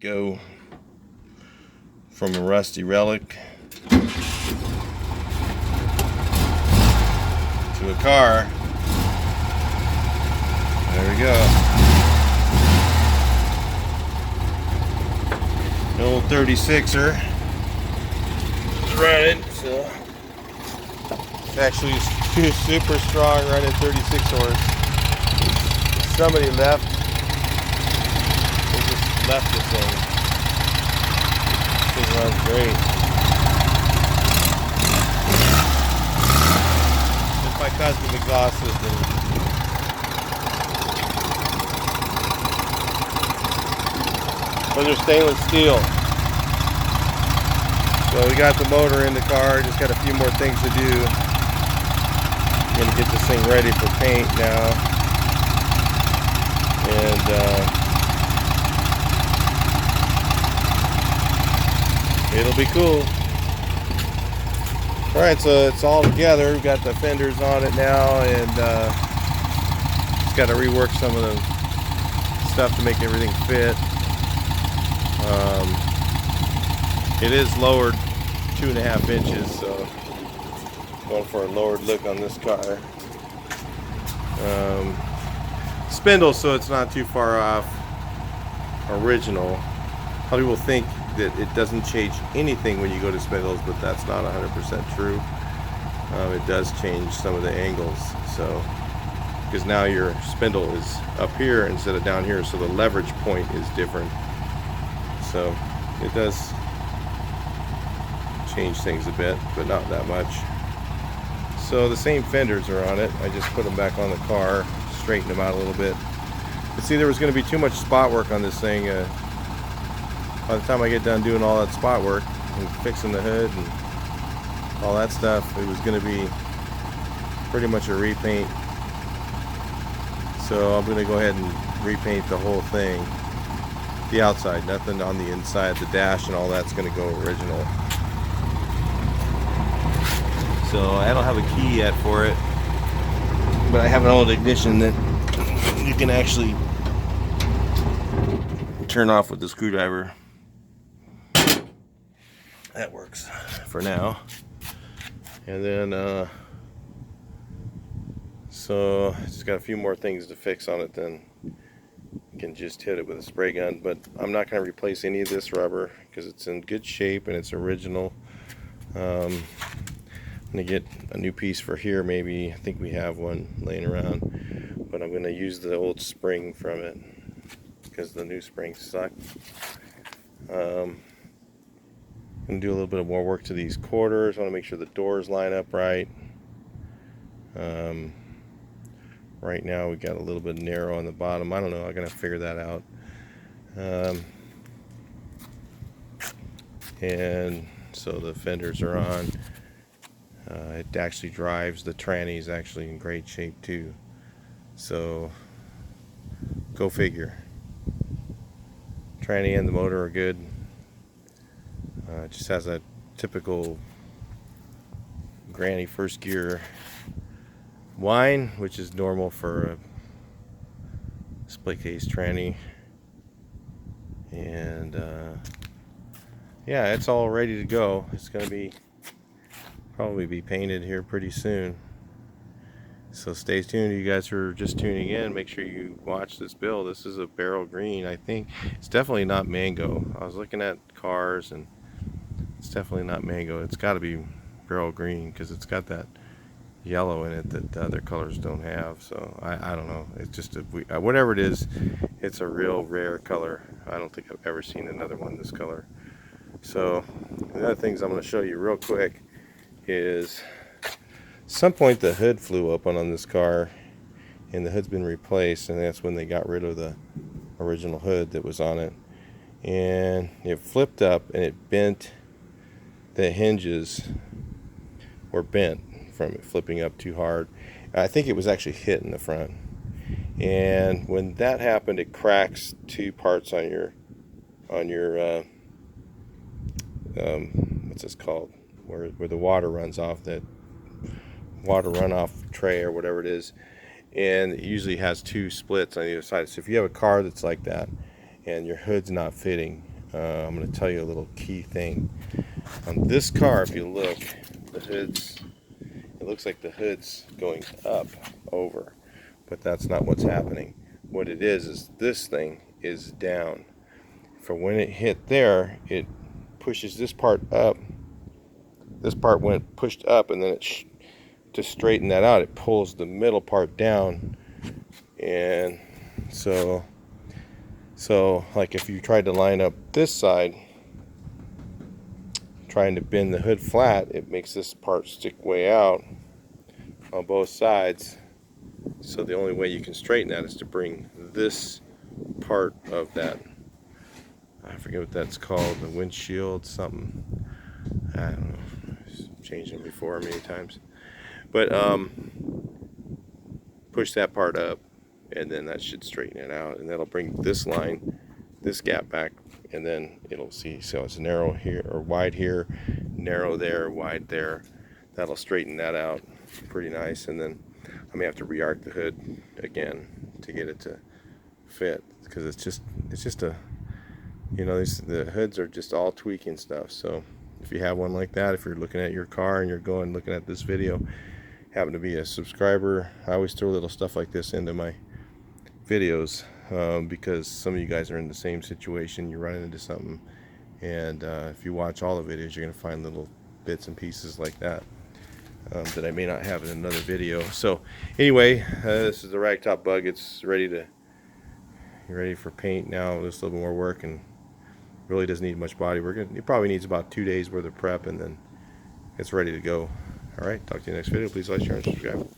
go from a rusty relic to a car. There we go. The old 36er. Running, so it's actually super strong running 36 horse. Somebody left. They just left this thing. This thing runs great. It's my custom exhaust system. Those are stainless steel. So we got the motor in the car, just got a few more things to do. I'm going to get this thing ready for paint now. And it'll be cool. Alright, so it's all together. We've got the fenders on it now, and just got to rework some of the stuff to make everything fit. It is lowered 2.5 inches, so going for a lowered look on this car. Spindle, so it's not too far off original. A lot of people think that it doesn't change anything when you go to spindles, but that's not 100% true. It does change some of the angles, so because now your spindle is up here instead of down here, so the leverage point is different. So it does change things a bit, but not that much. So the same fenders are on it. I just put them back on the car, straighten them out a little bit. But see, there was going to be too much spot work on this thing. By the time I get done doing all that spot work and fixing the hood and all that stuff, it was going to be pretty much a repaint. So I'm going to go ahead and repaint the whole thing. The outside, nothing on the inside. The dash and all that's going to go original. So I don't have a key yet for it, but I have an old ignition that you can actually turn off with the screwdriver. That works for now. And then so just got a few more things to fix on it, then you can just hit it with a spray gun. But I'm not going to replace any of this rubber because it's in good shape and it's original. I'm going to get a new piece for here, maybe. I think we have one laying around, but I'm going to use the old spring from it because the new springs suck. I'm going to do a little bit more work to these quarters. I want to make sure the doors line up right. Right now we got a little bit narrow on the bottom. I don't know, I'm going to figure that out. And so the fenders are on. It actually drives. The tranny is actually in great shape too. So go figure. Tranny and the motor are good. It just has a typical granny first gear whine, which is normal for a split case tranny. And yeah, it's all ready to go. It's going to probably be painted here pretty soon. So stay tuned. You guys who are just tuning in, make sure you watch this build. This is a barrel green. I think it's definitely not mango. I was looking at cars and it's definitely not mango. It's got to be barrel green because it's got that yellow in it that the other colors don't have. So I don't know. It's just whatever it is, it's a real rare color. I don't think I've ever seen another one this color. So the other things I'm going to show you real quick is some point the hood flew open on this car and the hood's been replaced, and that's when they got rid of the original hood that was on it, and it flipped up and it bent. The hinges were bent from it flipping up too hard. I think it was actually hit in the front, and when that happened, it cracks two parts on your what's this called, where the water runs off, that water runoff tray or whatever it is, and it usually has two splits on either side. So if you have a car that's like that and your hood's not fitting, I'm going to tell you a little key thing. On this car, if you look, the hood's, it looks like the hood's going up over, but that's not what's happening. What it is this thing is down. For when it hit there, it pushes this part up. This part went pushed up, and then to straighten that out, it pulls the middle part down. And so like if you tried to line up this side, trying to bend the hood flat, it makes this part stick way out on both sides. So the only way you can straighten that is to bring this part of that, I forget what that's called, the windshield something, I don't know, I've changed them before many times, but push that part up, and then that should straighten it out, and that'll bring this line, this gap back, and then it'll see, so it's narrow here or wide here, narrow there, wide there. That'll straighten that out pretty nice, and then I may have to re-arc the hood again to get it to fit, because it's just a, you know, the hoods are just all tweaking stuff. So if you have one like that, if you're looking at your car and you're looking at this video, happen to be a subscriber, I always throw little stuff like this into my videos, because some of you guys are in the same situation. You're running into something, and if you watch all the videos, you're gonna find little bits and pieces like that that I may not have in another video. So anyway, this is the Ragtop bug. It's ready for paint now. Just a little more work, and really doesn't need much body work. It probably needs about 2 days worth of prep, and then it's ready to go. All right, talk to you next video. Please like, share, and subscribe.